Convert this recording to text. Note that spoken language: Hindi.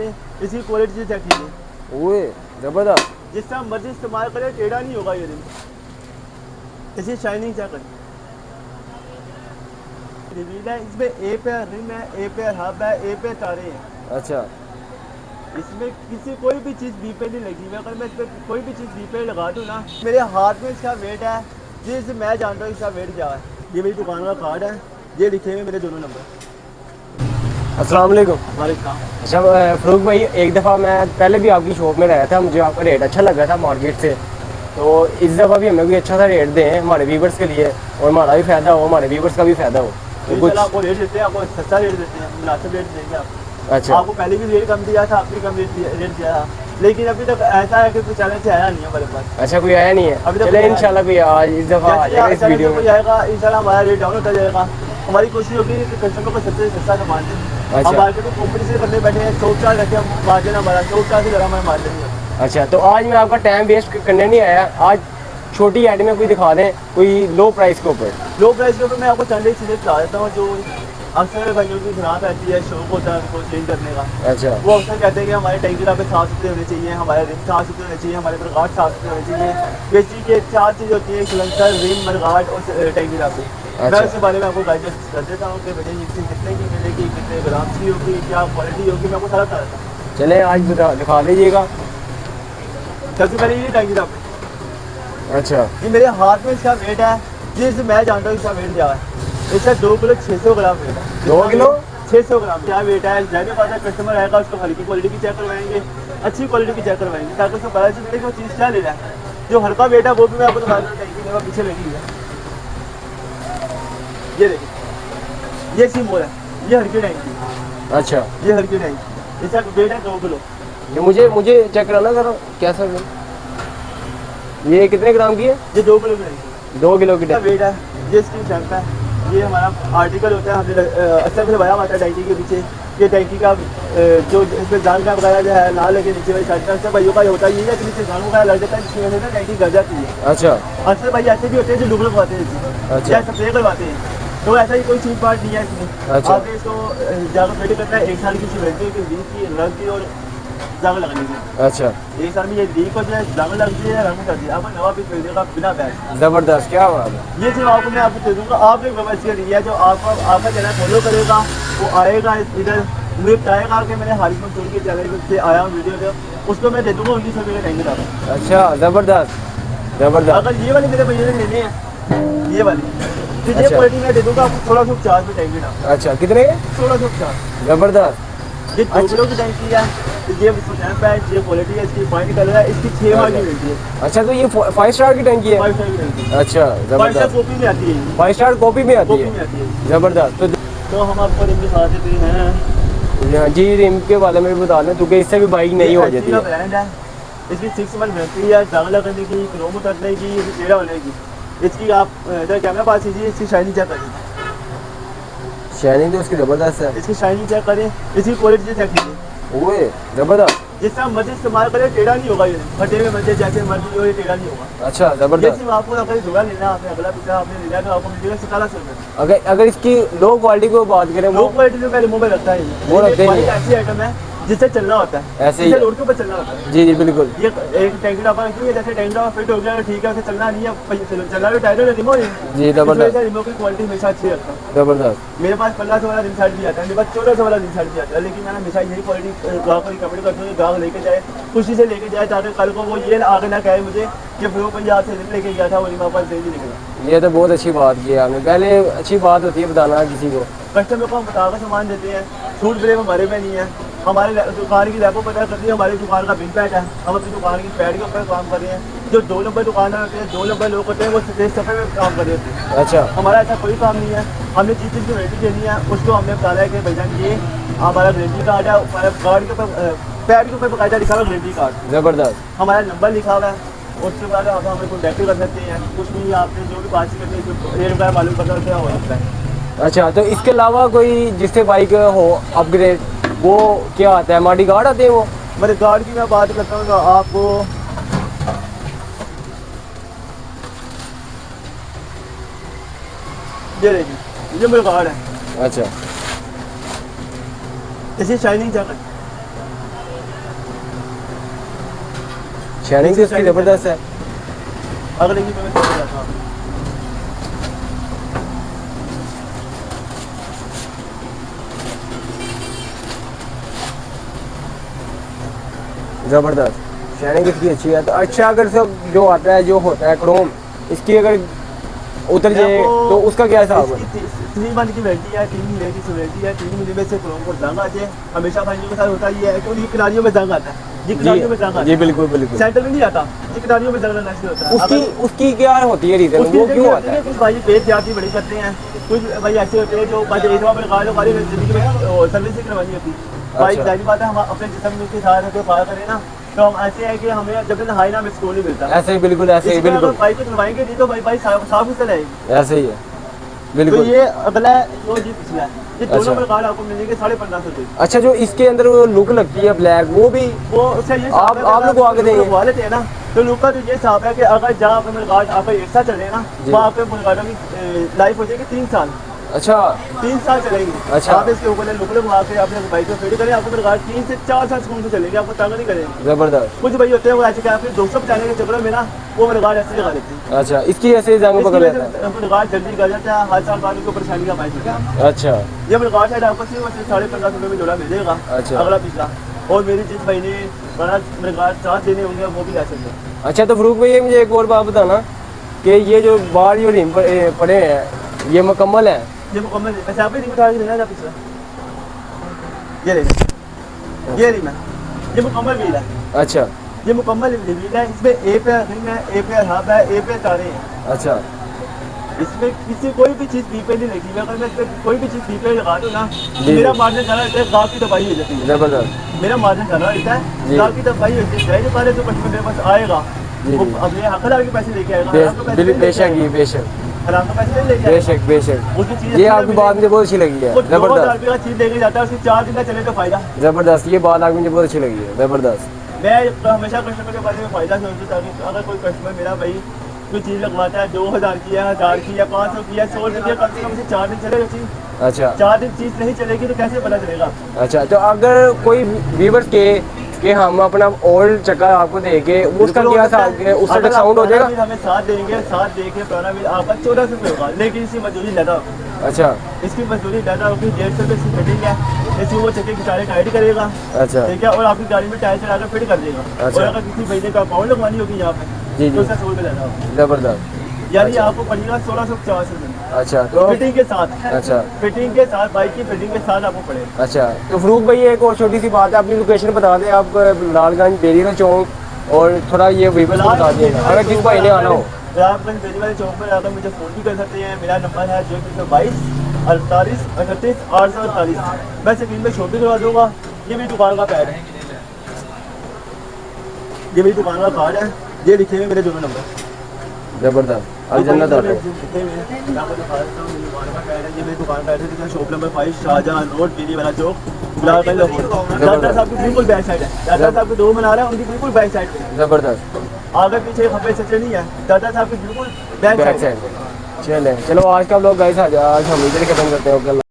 इसकी क्वालिटी चेक कीजिए। ओए जबरदस्त। जिस तरह मर्जी इस्तेमाल करें टेढ़ा नहीं होगा ये रिम। इसकी शाइनिंग चेक करें। रिवील है, इसमें ए पे रिम है, ए पे हब है, ए पे तारे हैं। अच्छा इसमें किसी कोई भी चीज़ बी पे नहीं लगी। मैं अगर मैं इस पर कोई भी चीज़ बी पे लगा दूँ ना, मेरे हाथ में इसका वेट है जिससे मैं जानता हूँ इसका वेट क्या है। ये मेरी दुकान का कार्ड है, ये लिखे हुए मेरे दोनों नंबर। अस्सलाम वालेकुम। वालेकुम। अच्छा फरूक भाई, एक दफ़ा मैं पहले भी आपकी शॉप में रहा था, मुझे आपका रेट अच्छा लगा था मार्केट से, तो इस दफ़ा भी हमें कोई अच्छा सा रेट दें हमारे व्यूवर्स के लिए, और हमारा भी फ़ायदा हो, हमारे व्यूवर्स का भी फ़ायदा हो। तो कुछ आपको रेट देते हैं, आपको सस्ता रेट देते हैं, मुनासिब रेट देंगे आपको। अच्छा आपको पहले भी रेट कम दिया था, आपने कम रेट दिया था, लेकिन अभी तक ऐसा है कि कुछ चैलेंज से आया नहीं है हमारे पास। अच्छा कोई आया नहीं है। अभी तक चले इंशाल्लाह कोई आज इस दफ़ा आ जाएगा इस वीडियो में। आएगा इंशाल्लाह, हमारा रेट डाउन होता जाएगा। हमारी कोशिश होगी कि कस्टमर को सबसे सस्ता सामान दें। अच्छा। हम मार्केट में कॉम्पिटिशन करने बैठे हैं, 100 रखे हम मार्जिन हमारा 100 से ज़रा हमारा मार्जिन नहीं है। अच्छा, तो आज मैं आपका टाइम वेस्ट करने नहीं आया, आज छोटी ऐड में कोई दिखा दें कोई लो प्राइस के ऊपर। लो प्राइस के ऊपर मैं आपको चंद चीज़ें बता देता हूँ जो अक्सर भाइयों की खराब रहती है, शौक होता है उनको चेंज करने का। अच्छा। वो अक्सर कहते हैं कि हमारे टैंकी पे साफ सुथरे होने चाहिए, हमारे रिम साफ सुथरे होने चाहिए, हमारे मरगाट साफ सुथरे होने चाहिए। बेसिक के 4 चीज़ होती है, सिलेंसर, रिम, मरगाट और टैंकी पे। मैं उसके बारे में आपको गाइडेंस कर देता हूँ कि भैया ये चीज़ कितने की मिलेगी, कितने ग्राम की होगी, क्या क्वालिटी होगी, मैं आपको सारा बता देता हूँ। चले आज दिखा दीजिएगा। सबसे पहले ये टैंकी पे। अच्छा। ये मेरे हाथ में इसका वेट है, जिससे मैं जानता हूँ इसका वेट क्या है। इसका 2 किलो 600 ग्राम वेट है। 2 किलो 600 ग्राम क्या वेट है। जाने पाता है कस्टमर आएगा, उसको हल्की क्वालिटी की चेक करवाएंगे, अच्छी क्वालिटी की चेक करवाएंगे, ताकि उसको पता चले कि वो चीज़ क्या ले रहा है। जो हल्का वेट है वो भी मैं आपको दिखा दूँ, टैंकी मेरे पीछे लगी है। ये देखिए, ये सिम है, ये हल्की टैंकी। अच्छा। ये हल्की टैंकी, इसका वेट है 2 किलो। ये मुझे चेक कराना जरा क्या सर, ये कितने ग्राम की है? ये 2 किलो की टैंकी, 2 किलो की वेट है। ये इसकी शर्ट है, ये हमारा आर्टिकल होता है, हमने अच्छा से लगाया हुआ था टैंकी के पीछे। ये टैंकी का जो इसमें जान का वगैरह जो है लाल लगे नीचे वाली साइड से भाइयों का होता है, ये है कि नीचे जान वगैरह लग जाता है, जिसकी वजह से ना टैंकी गल जाती है। अच्छा। अक्सर भाई ऐसे भी होते हैं जो लुक लगवाते हैं, अच्छा। या स्प्रे करवाते हैं, तो ऐसा ही कोई चीज पार्ट नहीं है इसमें। अच्छा। आपने इसको जाकर वेट करना है 1 साल की वारंटी की, लीक की, रंग की और जंग लगने की। अच्छा। 1 साल में ये लीक हो जाए, जंग लग जाए, रंग कर दिया, आपको नवा पीस मिल जाएगा बिना बैग। जबरदस्त, क्या बात है। ये चीज़ आपको मैं आपको दे दूँगा। आपने व्यवस्था दी है, जो आपको आपका चैनल फॉलो करेगा वो आएगा इधर, मुझे बताएगा कि मैंने हारिस मंसूर के चैनल से आया हूँ वीडियो पे, उसको मैं दे दूँगा 1900 रुपये का टैंकी आपको। अच्छा जबरदस्त जबरदस्त। अगर ये वाली मेरे भैया ने लेने हैं, ये वाली, तो ये अच्छा। क्वालिटी मैं दे दूँगा आपको 1650 रुपये टैंकी का। अच्छा, कितने? 1650। जबरदस्त। ये 2 किलो की टैंकी है, ये स्टैम्प है, ये क्वालिटी है, इसकी पॉइंट कलर है, इसकी 6 माह की वारंटी है। अच्छा, तो ये 5 स्टार की टंकी है? 5 स्टार की टैंकी। अच्छा 5 स्टार जबरदस्त। कॉपी में आती है, 5 स्टार कॉपी में आती कॉपी में है। आती है। जबरदस्त। तो हम आपको रिम दिखा देते हैं। जी, रिम के बारे में भी बता दें, क्योंकि इससे भी बाइक नहीं हो जाती है। ब्रांड है, इसकी 6 मंथ वारंटी है, दाग लगने की, क्रोम उतरने की, टेढ़ा होने की। इसकी आप इधर कैमरा पास कीजिए, इसकी शाइनिंग चेक करिए। शाइनिंग तो उसकी जबरदस्त है। इसकी शाइनिंग चेक करें, इसकी क्वालिटी चेक कीजिए। ओए जबरदस्त। जिस तरह मर्जी इस्तेमाल करें टेढ़ा नहीं होगा, ये फटे हुए मर्जी जैसे मर्जी हो, ये टेढ़ा नहीं होगा। अच्छा ये जबरदस्त। सिर्फ आपको अगर जुड़ा लेना, आपने अगला पिछला आपने लेना तो आपको मिलेगा 1700 रुपये। अगर इसकी लो क्वालिटी को बात करें, लो वो क्वालिटी में पहले मुँह में रखता है, वो रखते ही नहीं। ऐसी आइटम है जिससे चलना होता है, ऐसे ही जिससे है। रोड के ऊपर चलना होता है। जी जी बिल्कुल। ये एक टैंकी डापा रखिए, जैसे टैंकी डापा फिट हो गया ठीक है, उसे चलना नहीं है, चलना भी टाइट है, रिमो जी जबरदस्त रिमो की क्वालिटी हमेशा अच्छी रखता हूँ। जबरदस्त। मेरे पास 1500 वाला रिम साइड भी आता है, मेरे पास 1400 वाला रिम साइड भी आता है, लेकिन मैंने हमेशा यही क्वालिटी गाँव को रिकमेंड करता हूँ, गाँव लेके जाए, खुशी से लेके जाए, ताकि कल को वो ये आगे ना कहे मुझे कि फिर पंजाब से रिम लेके गया था, वो रिम आपस सही नहीं निकला। ये तो बहुत अच्छी बात की है आपने। पहले अच्छी बात होती है बताना किसी को। कस्टमर को हम बताकर सामान देते हैं, छूट ब्रेक हमारे में नहीं है। हमारे दुकान की रैपो पता करती है, हमारी दुकान का बिल पैट है, हम अपनी दुकान की पैड के ऊपर काम कर रहे हैं। जो 2 नंबर दुकानदार होते हैं, 2 नंबर लोग होते हैं, वो सिर्फ सफ़े में काम कर रहे होते हैं। अच्छा। हमारा ऐसा कोई काम नहीं है। हमने जिस चीज़ की वारंटी देनी है उसको हमने बताया है कि भैया ये हमारा गारंटी कार्ड है, हमारे गार्ड के ऊपर पैड के ऊपर बाकायदा लिखा हुआ गारंटी कार्ड, जबरदस्त। हमारा नंबर लिखा हुआ है। उसके बाद आप हमें कॉन्टैक्ट कर सकते हैं, कुछ भी आपने जो भी बात करनी है, रेट वगैरह मालूम करना होता है हो सकता है। अच्छा, तो इसके अलावा कोई जिससे बाइक हो अपग्रेड, वो क्या आता है? मॉडी गार्ड आते हैं वो? मेरे गार्ड की मैं बात करता हूँ तो आपको ये देखिए, ये मेरा गार्ड है। अच्छा। इसकी शाइनिंग चेक शाइनिंग तो इसकी ज़बरदस्त है। अगले की मैं चले जाता हूँ। ज़बरदस्त शाइनिंग इसकी अच्छी है। तो अच्छा अगर सब जो आता है जो होता है क्रोम, इसकी अगर उतर जाए तो उसका क्या हिसाब है? 3 मंथ की वारंटी है, 3 महीने की वारंटी है। 3 महीने में से क्रोम को जंग आ जाए, हमेशा भाइयों के साथ होता ही है क्योंकि किनारियों में जंग आता है। ये किनारियों में जंग आता जी है, बिल्कुल बिल्कुल। सेंटर में नहीं आता, ये किनारियों में जंग लगना शुरू होता है। उसकी क्या होती है रीज़न, वो क्यों आता है? कुछ भाई पेट ज्यादा बड़ी करते हैं, कुछ भाई ऐसे होते हैं जो बस एक बार हमारी जिंदगी में सर्विसिंग करवानी होती है। भाई अच्छा। जाहिर बात है हम अपने जिस्म के साथ होकर पार करें ना, तो हम ऐसे है कि हमें जब तक नहाए ना हमें सुकून नहीं मिलता। ऐसे ही बिल्कुल, ऐसे ही इसमें अगर बिल्कुल, भाई को धुलवाएंगे नहीं तो भाई साफ ही चलाएंगे। ऐसे ही है तो बिल्कुल। ये अगला है, जो जी पिछला है, ये दोनों अच्छा। प्रकार आपको मिलेंगे 1550 रुपये। अच्छा जो इसके अंदर वो लुक लगती है ब्लैक, वो भी वो उससे ये आप लोग आगे देंगे। लगवा लेते हैं ना, तो लुक का तो ये हिसाब है कि अगर जहाँ आपका मुलाकात आपका एक साल चले ना, जी। वहाँ आपके मुलाकातों की लाइफ हो जाएगी 3 साल। अच्छा 3 साल चलेगी। अच्छा। आप इसके ऊपर लुक लगवा के अपने बाइक को फेड करें, आपको मुलाकात 3 से 4 साल सुकून से चलेगी, आपको तंग नहीं करेंगे। ज़बरदस्त। कुछ भाई होते हैं वो ऐसे क्या फिर दोस्तों बचाने के चक्कर में ना वो मुलाकात ऐसे लगा देते हैं। अच्छा इसकी ऐसे जंग पकड़ लेता है। मुलाकात जल्दी कर जाता है, हर साल बाद उनको परेशानी का बाइक होता है। अच्छा ये मुलाकात है आपको सिर्फ 1550 रुपये में जोड़ा मिलेगा। अच्छा। अगला पिछला और मेरी जिस भाई ने बड़ा मुलाकात 4 देने होंगे वो भी ला सकते हैं। अच्छा तो फरूक भाई मुझे एक और बात बताना कि ये जो बाल जो रिम पड़े हैं ये मुकम्मल है? ये मुकम्मल है। वैसे आप ही नहीं बता के देना था पिछला, ये लेना, ये लेना, ये मुकम्मल व्हील है। अच्छा ये मुकम्मल व्हील है, इसमें ए पे रिंग है, ए पे हब है, ए पे तारे हैं। अच्छा इसमें किसी कोई भी चीज़ बी पे नहीं लगी हुई। अगर मैं इसमें कोई भी चीज़ बी पे लगा दूँ ना, जी। मेरा मार्जिन ज़्यादा रहता है, गाँव की दवाई हो जाती है। ज़बरदस्त। मेरा मार्जिन ज़्यादा रहता है, जी। गाँव की दवाई हो जाती है। जो पहले जो कस्टमर मेरे पास आएगा जी, वो जी। अपने हकदार के पैसे लेके आएगा, हराम के पैसे नहीं लेके बेशक आएगा। ये बेशक हराम के पैसे नहीं लेके आएगा। बेशक बेशक उसकी चीज़ ये अच्छी आपकी बात मुझे बहुत अच्छी लगी है। वो 2000 ज़बरदस्त रुपये का चीज़ लेके जाता है, उसकी 4 दिन का चले तो फायदा। ज़बरदस्त, ये बात आपकी मुझे बहुत अच्छी लगी है। ज़बरदस्त। मैं हमेशा कस्टमर के बारे में फ़ायदा सोचता हूँ कि अगर कोई कस्टमर मेरा भाई कोई चीज़ लगवाता है 2000 की है, 1000 की है, 500 की है, 100 की है, कम से कम से 4 दिन चलेगा चीज़। अच्छा 4 दिन चीज़ नहीं चलेगी तो कैसे पता चलेगा? अच्छा तो अगर कोई व्यूवर्स के हम अपना ओल्ड चक्का आपको दे के उसका क्या हिसाब है, उसका डिस्काउंट हो जाएगा? हमें साथ देंगे, साथ देके पुराना बिल आपका 1400 रुपये होगा, लेकिन इसकी मजदूरी ज़्यादा होगी। अच्छा इसकी मजदूरी ज़्यादा होगी, 150 रुपये इसकी फिटिंग है, इसकी वो चक्के की टायर टाइट करेगा, अच्छा ठीक है, और आपकी गाड़ी में टायर चला कर फिट कर देगा। अच्छा। और अगर किसी महीने का अकाउंट लगवानी होगी यहाँ पे जी, तो जी। उसका 100 रुपये ज़्यादा होगा, ज़बरदस्त। यानी आपको पड़ेगा 1650 रुपये अच्छा तो फिटिंग के साथ। अच्छा फिटिंग के साथ, बाइक की फिटिंग के साथ आपको पड़ेगा। अच्छा तो फरूक भाई एक और छोटी सी बात है, अपनी लोकेशन बता दें आप। लालगंज बेरीना चौक और थोड़ा ये व्यूवर्स को बता दिए अगर किस भाई ने आना हो। लालगंज बेरी वाले चौक पर आकर मुझे फ़ोन भी कर सकते हैं। मेरा नंबर है 022 48 38 848। मैं स्क्रीन में शो भी करवा दूँगा। ये मेरी दुकान का पैड है, ये मेरी दुकान का कार्ड है, ये लिखे हुए मेरे दोनों नंबर। ज़बरदस्त Al Jannat auto. Shop number 5 Shahjahan road बेरी वाला चौक, लालगंज लाहौर। दादा साहब की बिल्कुल बैक साइड है, दादा साहब के 2 मना रहे हैं उनकी बिल्कुल बैक साइड पे। ज़बरदस्त आगे पीछे खफे सच्चे नहीं है, दादा साहब की बिल्कुल बैक बैक साइड। साइड। चलें चलो आज का ब्लॉग गाइस आज हम इधर खत्म करते हैं। ओके।